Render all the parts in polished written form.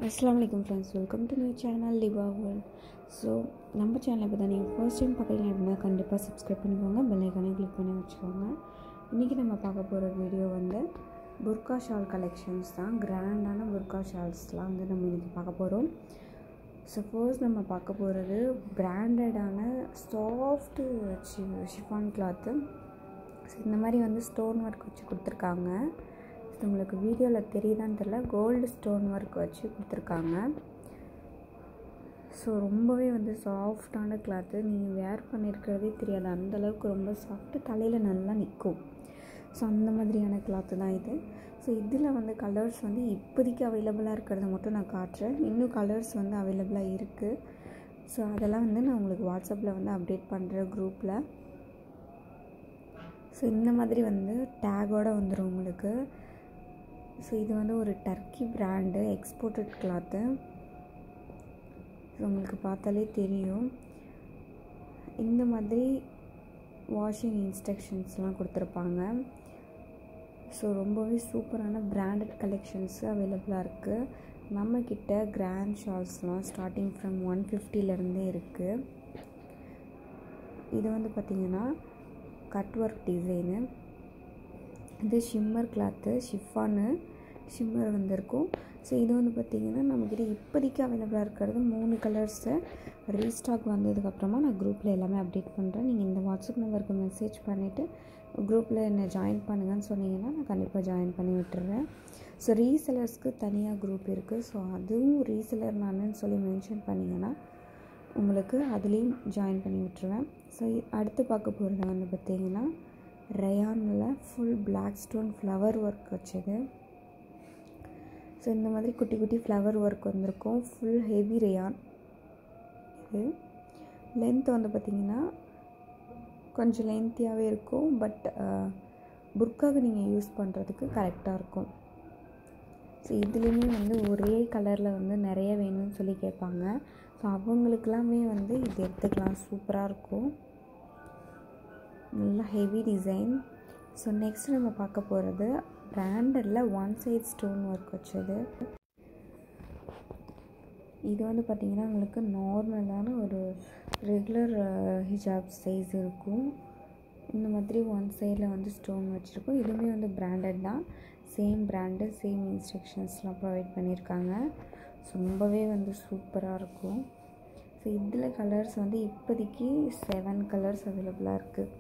Assalamu alaikum friends, welcome to my channel Liba World. So நம்ம சேனலை இப்போ தான் நீங்கள் ஃபர்ஸ்ட் டைம் பார்க்குறீங்க அப்படின்னா கண்டிப்பாக சப்ஸ்கிரைப் பண்ணிக்கோங்க, பெல் ஐக்கானே கிளிக் பண்ணி வச்சுக்கோங்க. இன்றைக்கி நம்ம பார்க்க போகிற வீடியோ வந்து புர்கா ஷால் கலெக்ஷன்ஸ் தான். கிராண்டான புர்கா ஷால்ஸ்லாம் வந்து நம்ம இன்றைக்கி பார்க்க போகிறோம். சப்போஸ் நம்ம பார்க்க போகிறது பிராண்டடான சாஃப்ட்டு ஷிஃபான் கிளாத்து. ஸோ இந்த மாதிரி வந்து ஸ்டோன் ஒர்க் வச்சு கொடுத்துருக்காங்க. ஸோ உங்களுக்கு வீடியோவில் தெரியுதான்னு தெரியல, கோல்டு ஸ்டோன் ஒர்க் வச்சு கொடுத்துருக்காங்க. ஸோ ரொம்பவே வந்து சாஃப்டான கிளாத்து, நீங்கள் வேர் பண்ணியிருக்கிறதே தெரியாது, அந்தளவுக்கு ரொம்ப சாஃப்ட்டு, தலையில் நல்லா நிற்கும். ஸோ அந்த மாதிரியான கிளாத்து தான் இது. ஸோ இதில் வந்து கலர்ஸ் வந்து இப்போதைக்கு அவைலபிளாக இருக்கிறத மட்டும் நான் காட்டுறேன். இன்னும் கலர்ஸ் வந்து அவைலபிளாக இருக்குது. ஸோ அதெல்லாம் வந்து நான் உங்களுக்கு வாட்ஸ்அப்பில் வந்து அப்டேட் பண்ணுறேன் குரூப்பில். ஸோ இந்த மாதிரி வந்து டேகோடு வந்துடும் உங்களுக்கு. ஸோ இது வந்து ஒரு Turkey brand exported cloth. So உங்களுக்கு பார்த்தாலே தெரியும். இந்த மாதிரி வாஷிங் இன்ஸ்ட்ரக்ஷன்ஸ்லாம் கொடுத்துருப்பாங்க. ஸோ ரொம்பவே சூப்பரான பிராண்டட் கலெக்ஷன்ஸு அவைலபிளாக இருக்குது. நம்மக்கிட்ட கிராண்ட் ஷால்ஸ்லாம் ஸ்டார்டிங் ஃப்ரம் 150 இருக்குது. இது வந்து பார்த்திங்கன்னா கட் ஒர்க் டிசைனு. இது ஷிம்மர் கிளாத்து, ஷிஃபானு ஷிம்மர் வந்திருக்கும். ஸோ இது வந்து பார்த்திங்கன்னா நம்மக்கிட்ட இப்போதைக்கு அவைலபிளாக இருக்கிறது 3 கலர்ஸு. ரீஸ்டாக் வந்ததுக்கப்புறமா நான் குரூப்பில் எல்லாமே அப்டேட் பண்ணுறேன். நீங்கள் இந்த வாட்ஸ்அப் நம்பருக்கு மெசேஜ் பண்ணிவிட்டு குரூப்பில் என்னை ஜாயின் பண்ணுங்கன்னு சொன்னீங்கன்னா நான் கண்டிப்பாக ஜாயின் பண்ணி விட்டுறேன். ஸோ ரீசெலர்ஸ்க்கு தனியாக குரூப் இருக்குது. ஸோ அதுவும் ரீசெலர் நானுன்னு சொல்லி மென்ஷன் பண்ணிங்கன்னா உங்களுக்கு அதுலேயும் ஜாயின் பண்ணி விட்டுருவேன். ஸோ அடுத்து பார்க்க போகிறது வந்து பார்த்திங்கன்னா ரயானில் full black stone flower work வச்சது. ஸோ இந்த மாதிரி குட்டி குட்டி ஃப்ளவர் ஒர்க் வந்திருக்கும். Full heavy rayon. இது லென்த் வந்து பார்த்திங்கன்னா கொஞ்சம் லென்த்தியாகவே இருக்கும். பட் புர்காவுக்கு நீங்கள் யூஸ் பண்ணுறதுக்கு கரெக்டாக இருக்கும். ஸோ இதுலேயுமே வந்து ஒரே கலரில் வந்து நிறைய வேணும்னு சொல்லி கேட்பாங்க. ஸோ அவங்களுக்கெல்லாமே வந்து இது எடுத்துக்கலாம், சூப்பராக இருக்கும், நல்லா ஹெவி டிசைன். ஸோ நெக்ஸ்ட் நம்ம பார்க்க போகிறது பிராண்டடில் ஒன் சைட் ஸ்டோன் ஒர்க் வச்சது. இது வந்து பார்த்திங்கன்னா உங்களுக்கு நார்மலான ஒரு ரெகுலர் ஹிஜாப் சைஸ் இருக்கும். இந்த மாதிரி ஒன் சைடில் வந்து ஸ்டோன் வச்சுருக்கோம். இதுவுமே வந்து பிராண்டட் தான். சேம் பிராண்டு, சேம் இன்ஸ்ட்ரக்ஷன்ஸ்லாம் ப்ரொவைட் பண்ணியிருக்காங்க. ஸோ ரொம்பவே வந்து சூப்பராக இருக்கும். ஸோ இதில் கலர்ஸ் வந்து இப்போதைக்கு 7 கலர்ஸ் அவைலபிளாக இருக்குது.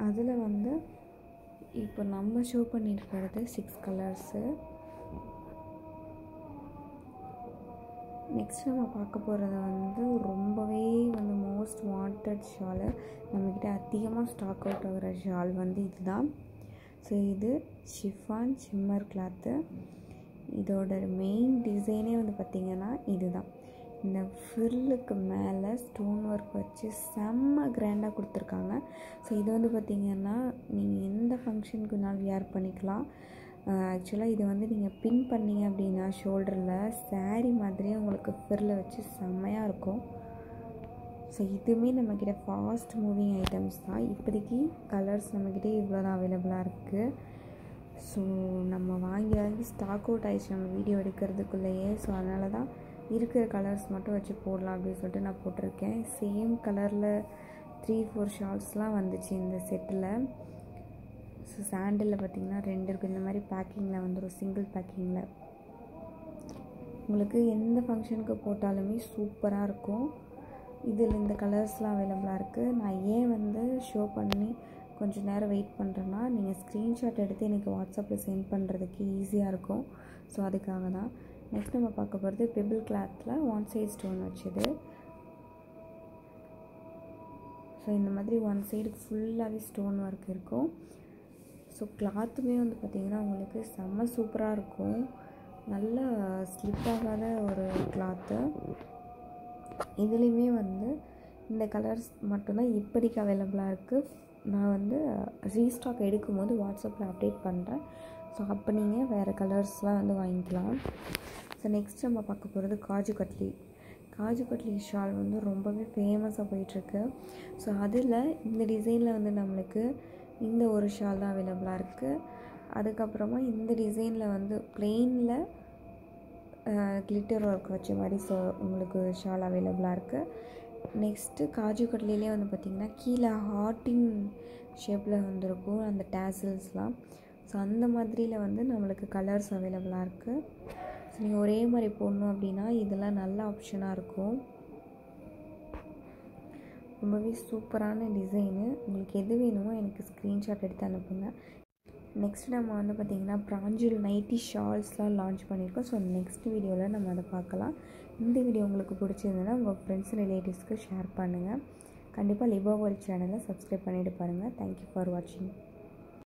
அதில் வந்து இப்போ நம்ம ஷோ பண்ணியிருக்கிறது 6 கலர்ஸு. நெக்ஸ்ட் நம்ம பார்க்க போகிறது வந்து ரொம்பவே வந்து மோஸ்ட் வாண்டட் ஷாலு. நம்மக்கிட்ட அதிகமாக ஸ்டாக் அவுட் ஆகிற ஷால் வந்து இதுதான். ஸோ இது ஷிஃபான் ஷிம்மர் கிளாத்து. இதோட மெயின் டிசைனே வந்து பார்த்திங்கன்னா இதுதான். இந்த ஃப்ரில்லுக்கு மேலே ஸ்டோன் ஒர்க் வச்சு செம்ம கிராண்டாக கொடுத்துருக்காங்க. ஸோ இது வந்து பார்த்திங்கன்னா நீங்கள் எந்த ஃபங்க்ஷனுக்கு வேணாலும் வியர் பண்ணிக்கலாம். ஆக்சுவலாக இது வந்து நீங்கள் பின் பண்ணிங்க அப்படின்னா ஷோல்டரில் saree மாதிரியே உங்களுக்கு ஃப்ரில்லை வச்சு செம்மையாக இருக்கும். ஸோ இதுவுமே நம்மக்கிட்ட ஃபாஸ்ட் மூவிங் ஐட்டம்ஸ் தான். இப்போதைக்கு கலர்ஸ் நம்மக்கிட்ட இவ்வளோ தான் அவைலபிளாக இருக்குது. ஸோ நம்ம வாங்கி ஸ்டாக் அவுட் ஆகிடுச்சு நம்ம வீடியோ எடுக்கிறதுக்குள்ளேயே. ஸோ அதனால தான் இருக்கிற கலர்ஸ் மட்டும் வச்சு போடலாம் அப்படின்னு சொல்லிட்டு நான் போட்டிருக்கேன். சேம் கலரில் 3-4 ஷால்ஸ்லாம் வந்துச்சு இந்த செட்டில். ஸோ சாண்டலில் பார்த்திங்கன்னா 2 இருக்குது. இந்த மாதிரி பேக்கிங்கில் வந்துடும், சிங்கிள் பேக்கிங்கில். உங்களுக்கு எந்த ஃபங்க்ஷனுக்கு போட்டாலுமே சூப்பராக இருக்கும். இதில் இந்த கலர்ஸ்லாம் அவைலபிளாக இருக்குது. நான் ஏன் வந்து ஷோ பண்ணி கொஞ்சம் நேரம் வெயிட் பண்ணுறேன்னா, நீங்கள் ஸ்க்ரீன்ஷாட் எடுத்து எனக்கு வாட்ஸ்அப்பில் சென்ட் பண்ணுறதுக்கு ஈஸியாக இருக்கும். ஸோ அதுக்காக தான். நெக்ஸ்ட் நம்ம பார்க்க போகிறது பெபிள் கிளாத்தில் ஒன் சைட் ஸ்டோன் வச்சது. ஸோ இந்த மாதிரி ஒன் சைடு ஃபுல்லாகவே ஸ்டோன் ஒர்க் இருக்கும். ஸோ கிளாத்துமே வந்து பார்த்திங்கன்னா உங்களுக்கு செம்ம சூப்பராக இருக்கும். நல்லா ஸ்லிப் ஆகாத ஒரு கிளாத்து. இதுலேயுமே வந்து இந்த கலர்ஸ் மட்டும்தான் இப்போதைக்கு அவைலபிளாக இருக்குது. நான் வந்து ரீஸ்டாக் எடுக்கும்போது வாட்ஸ்அப்பில் அப்டேட் பண்ணுறேன். ஸோ அப்போ நீங்கள் வேறு கலர்ஸ்லாம் வந்து வாங்கிக்கலாம். ஸோ நெக்ஸ்ட் நம்ம பார்க்க போகிறது காஜு கட்லி ஷால் வந்து ரொம்பவே ஃபேமஸாக போயிட்டுருக்கு. ஸோ அதில் இந்த டிசைனில் வந்து நம்மளுக்கு இந்த ஒரு ஷால் தான் அவைலபிளாக இருக்குது. அதுக்கப்புறமா இந்த டிசைனில் வந்து பிளெயினில் கிளிட்டர் ஒர்க் வச்ச மாதிரி உங்களுக்கு ஷால் அவைலபிளாக இருக்குது. நெக்ஸ்ட்டு காஜு கட்லிலே வந்து பார்த்திங்கன்னா கீழே ஹார்ட்டின் ஷேப்பில் வந்துருக்கும் அந்த டேசல்ஸ்லாம். ஸோ அந்த மாதிரியில் வந்து நம்மளுக்கு கலர்ஸ் அவைலபிளாக இருக்குது. ஸோ நீங்கள் ஒரே மாதிரி போடணும் அப்படின்னா இதெல்லாம் நல்ல ஆப்ஷனாக இருக்கும். ரொம்பவே சூப்பரான டிசைனு. உங்களுக்கு எது வேணுமோ எனக்கு ஸ்க்ரீன்ஷாட் எடுத்து அனுப்புங்க. நெக்ஸ்ட் நம்ம வந்து பார்த்திங்கன்னா பிராஞ்சில் நைட்டி ஷால்ஸ்லாம் லான்ச் பண்ணியிருக்கோம். ஸோ நெக்ஸ்ட் வீடியோவில் நம்ம அதை பார்க்கலாம். இந்த வீடியோ உங்களுக்கு பிடிச்சிருந்ததுன்னா உங்கள் ஃப்ரெண்ட்ஸ் ரிலேட்டிவ்ஸ்க்கு ஷேர் பண்ணுங்கள். கண்டிப்பாக லிபா வேர்ல்ட் சேனலை சப்ஸ்கிரைப் பண்ணிவிட்டு பாருங்கள். தேங்க்யூ ஃபார் வாட்சிங்.